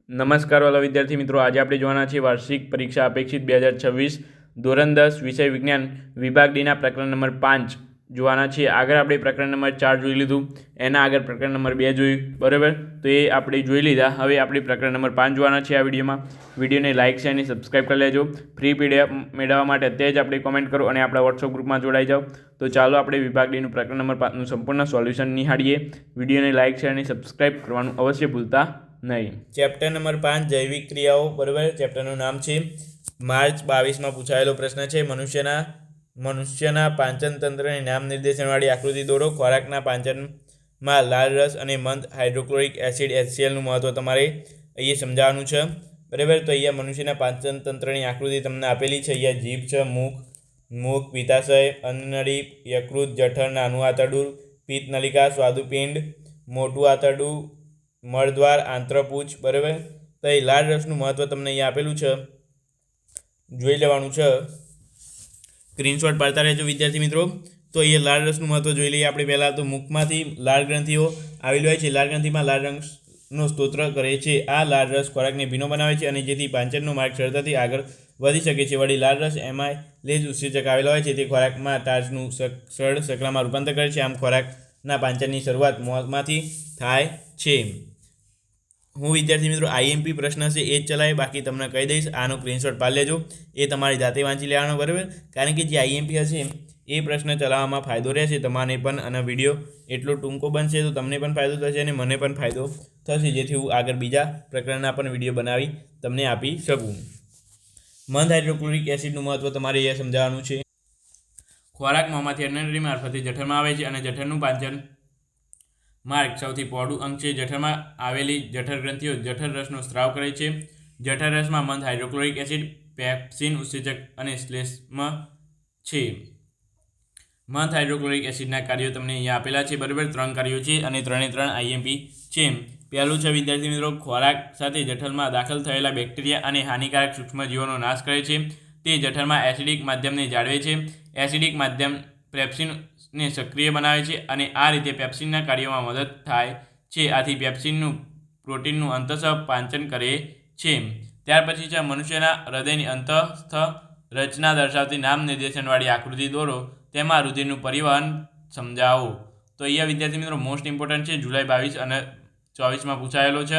નમસ્કાર વાલા વિદ્યાર્થી મિત્રો, આજે આપણે જોવાના છીએ વાર્ષિક પરીક્ષા અપેક્ષિત 2026 ધોરણ 10 વિષય વિજ્ઞાન વિભાગ ડીના પ્રકરણ નંબર 5 જોવાના છીએ. આગળ આપણે પ્રકરણ નંબર 4 જોઈ લીધું, એના આગળ પ્રકરણ નંબર 2 જોયું, બરાબર. તો એ આપણે જોઈ લીધા. હવે આપણે પ્રકરણ નંબર 5 જોવાના છીએ આ વિડીયોમાં. વિડીયોને લાઇક છે અને સબસ્ક્રાઈબ કરી લેજો. ફ્રી પીડીએફ મેળવવા માટે અત્યારે જ આપણે કોમેન્ટ કરો અને આપણા વોટ્સઅપ ગ્રુપમાં જોડાઈ જાઓ. તો ચાલો આપણે વિભાગ ડીનું પ્રકરણ નંબર 5નું સંપૂર્ણ સોલ્યુશન નિહાળીએ. વિડીયોને લાઇક છે અને સબસ્ક્રાઈબ કરવાનું અવશ્ય ભૂલતા નહીં. ચેપ્ટર નંબર 5 જૈવિક ક્રિયાઓ, બરાબર. ચેપ્ટરનું નામ છે માર્ચ 22માં પૂછાયેલો પ્રશ્ન છે મનુષ્યના પાચન તંત્રની નામ નિર્દેશનવાળી આકૃતિ દોરો. ખોરાકના પાચનમાં લાળ રસ અને મંદ હાઇડ્રોક્લોરિક એસિડ HClનું મહત્વ તમારે અહીંયા સમજાવવાનું છે, બરાબર. તો અહીંયા મનુષ્યના પાચન તંત્રની આકૃતિ તમને આપેલી છે. અહીંયા જીભ છે, મુખ, પિત્તાશય, અન્નનળી, યકૃત, જઠર, નાનું આંતરડું, પિત્ત નલિકા, સ્વાદુપિંડ, મોટું આંતરડું, મળદ્વાર, આંત્રપૂછ, બરાબર. તો એ લાળ રસનું મહત્વ તમને અહીંયા આપેલું છે, જોઈ લેવાનું છે. સ્ક્રીનશોટ પાડતા રહેજો વિદ્યાર્થી મિત્રો. તો અહીંયા લાળ રસનું મહત્વ જોઈ લઈએ આપણે. પહેલાં તો મુખમાંથી લાળ ગ્રંથિઓ આવેલી હોય છે. લાળ ગ્રંથિમાં લાળ રસનો સ્તોત્ર કરે છે. આ લાળ રસ ખોરાકને ભીનો બનાવે છે અને જેથી પાચનનો માર્ગ સરળતાથી આગળ વધી શકે છે. વળી લાળ રસ એમાઇલેઝ ઉત્સેચક આવેલા હોય છે, તે ખોરાકમાં ટાર્ચનું સરળ શર્કરામાં રૂપાંતર કરે છે. આમ ખોરાકના પાચનની શરૂઆત મોંમાંથી થાય છે. હું વિદ્યાર્થી મિત્રો IMP પ્રશ્ન છે એ જ ચલાવે, બાકી તમને કહી દઈશ. આનો સ્ક્રીનશોટ પાડી લેજો, એ તમારી જાતે વાંચી લેવાનો, બરાબર. કારણ કે જે IMP હશે એ પ્રશ્ન ચલાવવામાં ફાયદો રહેશે તમારે પણ, અને વિડીયો એટલો ટૂંકો બનશે તો તમને પણ ફાયદો થશે અને મને પણ ફાયદો થશે, જેથી હું આગળ બીજા પ્રકરણના પણ વિડીયો બનાવી તમને આપી શકું. મંદ હાઇડ્રોક્લોરિક એસિડનું મહત્વ તમારે અહીંયા સમજાવવાનું છે. ખોરાક મોંમાંથી અન્નનળી મારફતે જઠરમાં આવે છે અને જઠરનું પાચન માર્ગ સૌથી પહોળું અંગ છે. જઠરમાં આવેલી જઠર ગ્રંથિઓ જઠર રસનો સ્ત્રાવ કરે છે. જઠર રસમાં મંદ હાઇડ્રોક્લોરિક એસિડ, પેપ્સિન ઉત્સેચક અને શ્લેષ્મ છે. મંદ હાઇડ્રોક્લોરિક એસિડના કાર્યો તમને અહીંયા આપેલા છે, બરાબર. 3 કાર્યો છે અને 3 IMP છે. પહેલું છે વિદ્યાર્થી મિત્રો, ખોરાક સાથે જઠરમાં દાખલ થયેલા બેક્ટેરિયા અને હાનિકારક સૂક્ષ્મજીવોનો નાશ કરે છે. તે જઠરમાં એસિડિક માધ્યમને જાળવે છે. એસિડિક માધ્યમ પેપ્સિનને સક્રિય બનાવે છે અને આ રીતે પેપ્સિનના કાર્યોમાં મદદ થાય છે. આથી પેપ્સિનનું પ્રોટીનનું અંતઃસ્થ પાચન કરે છે. ત્યાર પછી છે મનુષ્યના હૃદયની અંતઃસ્થ રચના દર્શાવતી નામ નિર્દેશનવાળી આકૃતિ દોરો. તેમાં રુધિરનું પરિવહન સમજાવો. તો અહીંયા વિદ્યાર્થી મિત્રો મોસ્ટ ઇમ્પોર્ટન્ટ છે, જુલાઈ 22 અને 24માં પૂછાયેલો છે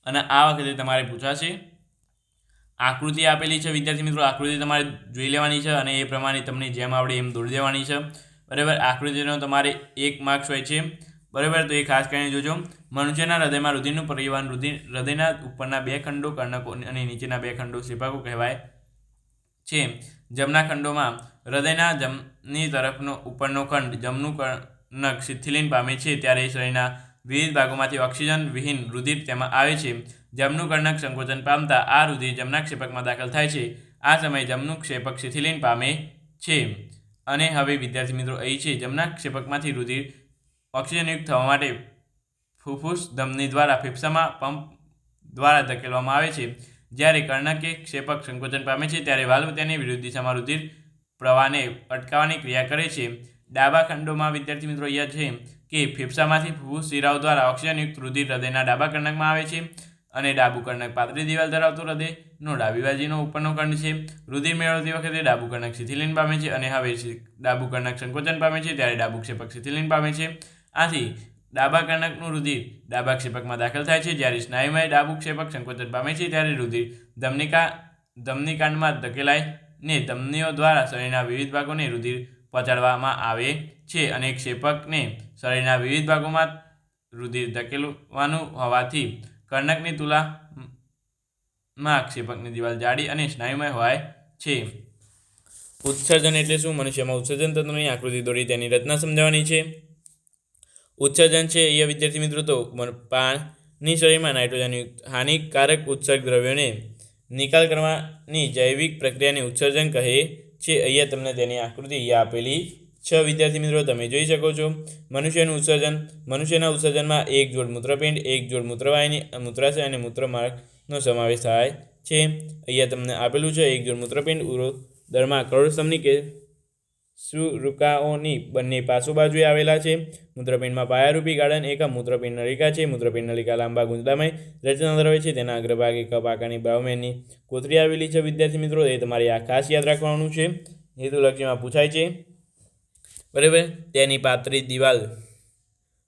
અને આ વખતે તમારે પૂછાશે. આકૃતિ આપેલી છે વિદ્યાર્થી મિત્રો, આકૃતિ તમારે જોઈ લેવાની છે અને એ પ્રમાણે તમને જેમ આવડે એમ દોરી દેવાની છે, બરાબર. આકૃતિનો તમારે 1 માર્ક્સ હોય છે, બરાબર. તો એ ખાસ કરીને જોજો. મનુષ્યના હૃદયમાં રુધિરનું પરિવહન હૃદયના ઉપરના 2 ખંડો કર્ણકો અને નીચેના 2 ખંડો ક્ષેપકો કહેવાય છે. જમણા ખંડોમાં હૃદયના જમણી તરફનો ઉપરનો ખંડ જમનું કર્ણક શિથિલીન પામે છે, ત્યારે શરીરના વિવિધ ભાગોમાંથી ઓક્સિજન વિહીન રુધિર તેમાં આવે છે. જમનું કર્ણક સંકોચન પામતા આ રુધિર જમણા ક્ષેપકમાં દાખલ થાય છે. આ સમયે જમનું ક્ષેપક શિથિલીન પામે છે. અને હવે વિદ્યાર્થી મિત્રો અહીં છે, જમણા ક્ષેપકમાંથી રુધિર ઓક્સિજનયુક્ત થવા માટે ફુફ્ફુસ ધમની દ્વારા ફેફસામાં પંપ દ્વારા ધકેલવામાં આવે છે. જ્યારે કર્ણકે ક્ષેપક સંકોચન પામે છે, ત્યારે વાલ્વ તેની વિરુદ્ધ દિશામાં રુધિર પ્રવાહને અટકાવવાની ક્રિયા કરે છે. ડાબા ખંડોમાં વિદ્યાર્થી મિત્રો અહીંયા છે કે ફેફસામાંથી ફુફ્ફુસ શિરાઓ દ્વારા ઓક્સિજનયુક્ત રુધિર હૃદયના ડાબા કર્ણકમાં આવે છે અને ડાબું કર્ણક પાતળી દિવાલ ધરાવતો હૃદયનો ડાબી બાજુનો ઉપરનો ખંડ છે. રુધિર મેળવતી વખતે ડાબું કર્ણક શિથિલીન પામે છે અને હવે ડાબું કર્ણક સંકોચન પામે છે, ત્યારે ડાબું ક્ષેપક શિથિલીન પામે છે. આથી ડાબા કર્ણકનું રુધિર ડાબા ક્ષેપકમાં દાખલ થાય છે. જ્યારે સ્નાયુમય ડાબું ક્ષેપક સંકોચન પામે છે, ત્યારે રુધિર ધમનીકાંડમાં ધકેલાઈને ધમનીઓ દ્વારા શરીરના વિવિધ ભાગોને રુધિર પહોંચાડવામાં આવે છે અને ક્ષેપકને શરીરના વિવિધ ભાગોમાં રુધિર ધકેલવાનું હોવાથી કર્ણકની તુલનામાં ક્ષેપકની દિવાલ જાડી અને સ્નાયુમય હોય છે. ઉત્સર્જન એટલે શું? મનુષ્યમાં ઉત્સર્જન તંત્રની આકૃતિ દોરી તેની રચના સમજાવવાની છે. ઉત્સર્જન છે અહીંયા વિદ્યાર્થી મિત્રો, તો પાણી શરીરમાં નાઇટ્રોજનયુક્ત હાનિકારક ઉત્સર્ગ દ્રવ્યોને નિકાલ કરવાની જૈવિક પ્રક્રિયાને ઉત્સર્જન કહે છે. અહીંયા તમને તેની આકૃતિ અહીંયા આપેલી છે વિદ્યાર્થી મિત્રો, તમે જોઈ શકો છો. મનુષ્યના ઉત્સર્જનમાં 1 જોડ મૂત્રપિંડ, 1 જોડ મૂત્રવાહિની, મૂત્રાશય અને મૂત્રમાર્ગનો સમાવેશ થાય છે. અહીંયા તમને આપેલું છે 1 જોડ મૂત્રપિંડ ઉરોદરમાં કરોડસ્તંભની શુરુકાઓની બંને પાછુબાજુએ આવેલા છે. મૂત્રપિંડમાં પાયારૂપી ગાળણ એકમ મૂત્રપિંડ નલિકા છે. મૂત્રપિંડ નલિકા લાંબા ગુંદલામય રચના ધરાવે છે. તેના અગ્રભાગે કપ આકારની બ્રાઉમેનની કોથળી આવેલી છે. વિદ્યાર્થી મિત્રો, એ તમારે આ ખાસ યાદ રાખવાનું છે, હેતુલક્ષીમાં પૂછાય છે. બરાબર. તેની પાતળી દિવાલ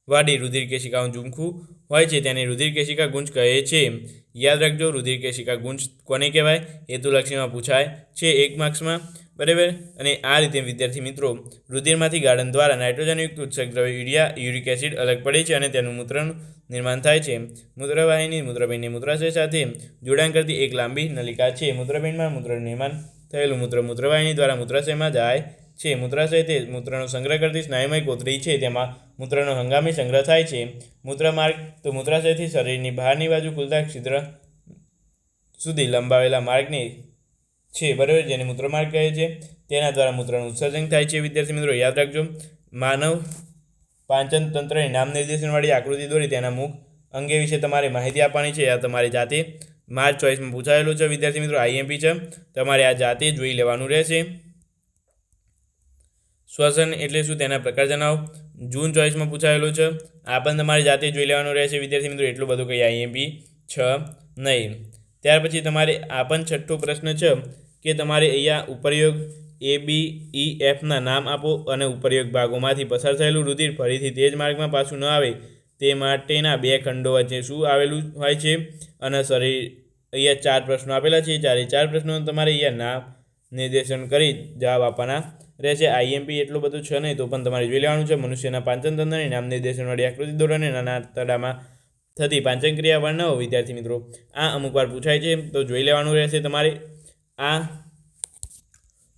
વાળી રુધિર કેશિકાઓનું ઝુમખું હોય છે, તેને રુધિર કેશિકા ગુંજ કહે છે. યાદ રાખજો, રુધિર કેશિકા ગુંજ કોને કહેવાય? હેતુલક્ષીમાં પૂછાય છે 1 માર્ક્સમાં. બરાબર. અને આ રીતે વિદ્યાર્થી મિત્રો, રુધિરમાંથી ગાળણ દ્વારા નાઇટ્રોજનયુક્ત ઉત્સેચક દ્રવ્ય યુરિક એસિડ અલગ પડે છે અને તેનું મૂત્રનું નિર્માણ થાય છે. મૂત્રવાહિની મૂત્રપિંડને મૂત્રાશય સાથે જોડાણ કરતી એક લાંબી નલિકા છે. મૂત્રપિંડમાં મૂત્રનું નિર્માણ થયેલું મૂત્ર મૂત્રવાહિની દ્વારા મૂત્રાશયમાં જાય છે. મૂત્રાશય તે મૂત્રનો સંગ્રહ કરતી સ્નાયુમય કોથળી છે, તેમાં મૂત્રનો હંગામી સંગ્રહ થાય છે. મૂત્રમાર્ગ તો મૂત્રાશયથી શરીરની બહારની બાજુ ખુલતા છિદ્ર સુધી લંબાવેલા માર્ગને છે, બરાબર, જેને મૂત્રમાર્ગ કહે છે. તેના દ્વારા મૂત્રનું ઉત્સર્જન થાય છે. વિદ્યાર્થી મિત્રો, યાદ રાખજો, માનવ પાંચન તંત્રની નામ નિર્દેશનવાળી આકૃતિ દોરી તેના મુખ અંગે વિશે તમારે માહિતી આપવાની છે. આ તમારી જાતે માર્ચ ચોઈસમાં પૂછાયેલું છે. વિદ્યાર્થી મિત્રો, આઈએમપી છે, તમારે આ જાતે જોઈ લેવાનું રહેશે. શ્વસન એટલે શું, તેના પ્રકાર જણાવો. જૂન ચોઈસમાં પૂછાયેલું છે. આ પણ તમારે જાતે જોઈ લેવાનું રહેશે. વિદ્યાર્થી મિત્રો, એટલું બધું કંઈ આઈએમપી છે નહીં. ત્યાર પછી તમારે આ પણ છઠ્ઠો પ્રશ્ન છે કે તમારે અહીંયા ઉપરયોગ ABEFના નામ આપો અને ઉપરયોગ ભાગોમાંથી પસાર થયેલું રુધિર ફરીથી તે જ માર્ગમાં પાછું ન આવે તે માટેના 2 ખંડો વચ્ચે શું આવેલું હોય છે. અને શરીર અહીંયા 4 પ્રશ્નો આપેલા છે. 4 પ્રશ્નો તમારે અહીંયા નામ નિર્દેશન કરી જવાબ આપવાના રહેશે. આઈએમપી એટલું બધું છે નહીં, તો પણ તમારે જોઈ લેવાનું છે. મનુષ્યના પાંચન તંત્રની નામ નિર્દેશનવાળી આકૃતિ દોરો અને નાના તડામાં થતી પાંચન ક્રિયા વર્ણવો. વિદ્યાર્થી મિત્રો, આ અમુક વાર પૂછાય છે, તો જોઈ લેવાનું રહેશે. તમારે આ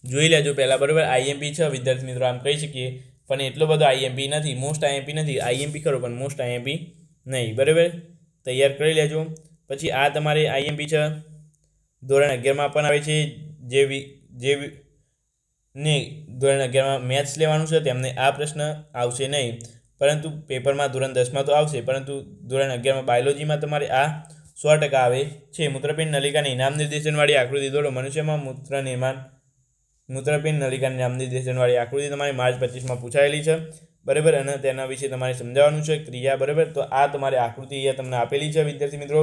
જોઈ લેજો પહેલાં, બરાબર. આઈએમપી છે વિદ્યાર્થી મિત્રો, આમ કહી શકીએ, પણ એટલો બધો આઈએમપી નથી. મોસ્ટ આઈએમપી નથી. આઈએમપી ખરો પણ મોસ્ટ આઈએમપી નહીં, બરાબર. તૈયાર કરી લેજો. પછી આ તમારે આઈએમપી છે, ધોરણ 11માં પણ આવે છે. ને ધોરણ 11માં મેથ્સ લેવાનું છે તેમને આ પ્રશ્ન આવશે નહીં, પરંતુ પેપરમાં ધોરણ 10માં તો આવશે, પરંતુ ધોરણ 11માં બાયોલોજીમાં તમારે આ 100% આવે છે. મૂત્રપિંડ નલિકાની નામ નિર્દેશનવાળી આકૃતિ દોરો. મનુષ્યમાં મૂત્રપિંડ નલિકાની નામ નિર્દેશનવાળી આકૃતિ તમારી માર્ચ 25માં પૂછાયેલી છે, બરાબર. અને તેના વિશે તમારે સમજાવવાનું છે ક્રિયા, બરાબર. તો આ તમારી આકૃતિ અહીંયા તમને આપેલી છે. વિદ્યાર્થી મિત્રો,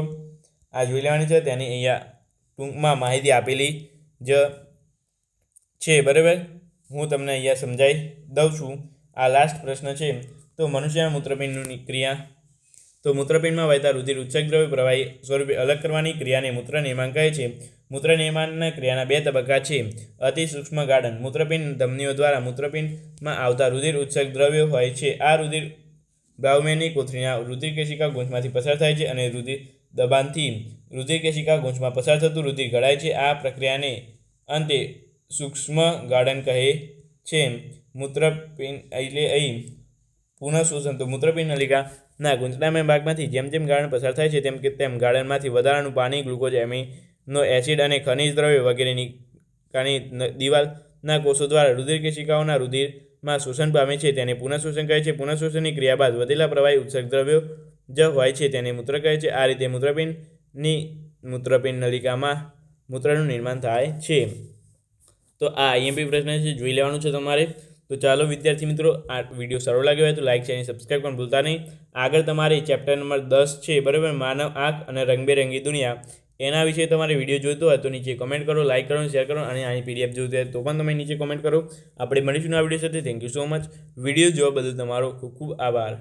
આ જોઈ લેવાની છે. તેની અહીંયા ટૂંકમાં માહિતી આપેલી જ છે, બરાબર. હું તમને અહીંયા સમજાવી દઉં છું. આ લાસ્ટ પ્રશ્ન છે. તો મનુષ્યના મૂત્રપિંડની ક્રિયા, તો મૂત્રપિંડમાં વહેતા રુધિર ઉત્સેચક દ્રવ્ય પ્રવાહી સ્વરૂપે અલગ કરવાની ક્રિયાને મૂત્ર નિર્માણ કહે છે. મૂત્ર નિર્માણના ક્રિયાના 2 તબક્કા છે. અતિ સૂક્ષ્મ ગાળણ. મૂત્રપિંડ ધમનીઓ દ્વારા મૂત્રપિંડમાં આવતા રુધિર ઉત્સેચક દ્રવ્યો હોય છે. આ રુધિર બ્રાઉમેનની કોથળીના રુધિર કેશિકા ગુંજમાંથી પસાર થાય છે અને રુધિર દબાણથી રુધિર કેશિકા ગુંજમાં પસાર થતું રુધિર ઘડાય છે. આ પ્રક્રિયાને અંતે સૂક્ષ્મ ગાળણ કહે છે. મૂત્રપિંડ એટલે અહીં પુનઃશોષણ. તો મૂત્રપિંડ નલિકાના ગુંચલામય ભાગમાંથી જેમ જેમ ગાળણ પસાર થાય છે તેમ ગાળણમાંથી વધારાનું પાણી, ગ્લુકોઝ, એમિનો એસિડ અને ખનિજ દ્રવ્યો વગેરેની દિવાલના કોષો દ્વારા રુધિર કેશિકાઓના રુધિરમાં શોષણ પામે છે. તેને પુનઃશોષણ કહે છે. પુનઃશોષણની ક્રિયા બાદ વધેલા પ્રવાહી ઉત્સેચક દ્રવ્યો જ હોય છે તેને મૂત્ર કહે છે. આ રીતે મૂત્રપિંડ નલિકામાં મૂત્રનું નિર્માણ થાય છે. તો આ આઈએમપી પ્રશ્ન છે, જોઈ લેવાનું છે તમારે. તો ચાલો વિદ્યાર્થી મિત્રો, આ વિડીયો સારો લાગ્યો હોય તો લાઇક છે અને સબસ્ક્રાઈબ પણ ભૂલતા નહીં. આગળ તમારે ચેપ્ટર નંબર 10 છે, બરાબર, માનવ આંખ અને રંગબેરંગી દુનિયા, એના વિશે તમારે વિડીયો જોઈતો હોય તો નીચે કમેન્ટ કરો, લાઇક કરો, શેર કરો. અને આની પીડીએફ જોઈતી હોય તો પણ તમે નીચે કમેન્ટ કરો. આપણે મળીશું આ વિડીયો સાથે. Thank you so much. Video જોવા બદલ તમારો ખૂબ ખૂબ આભાર.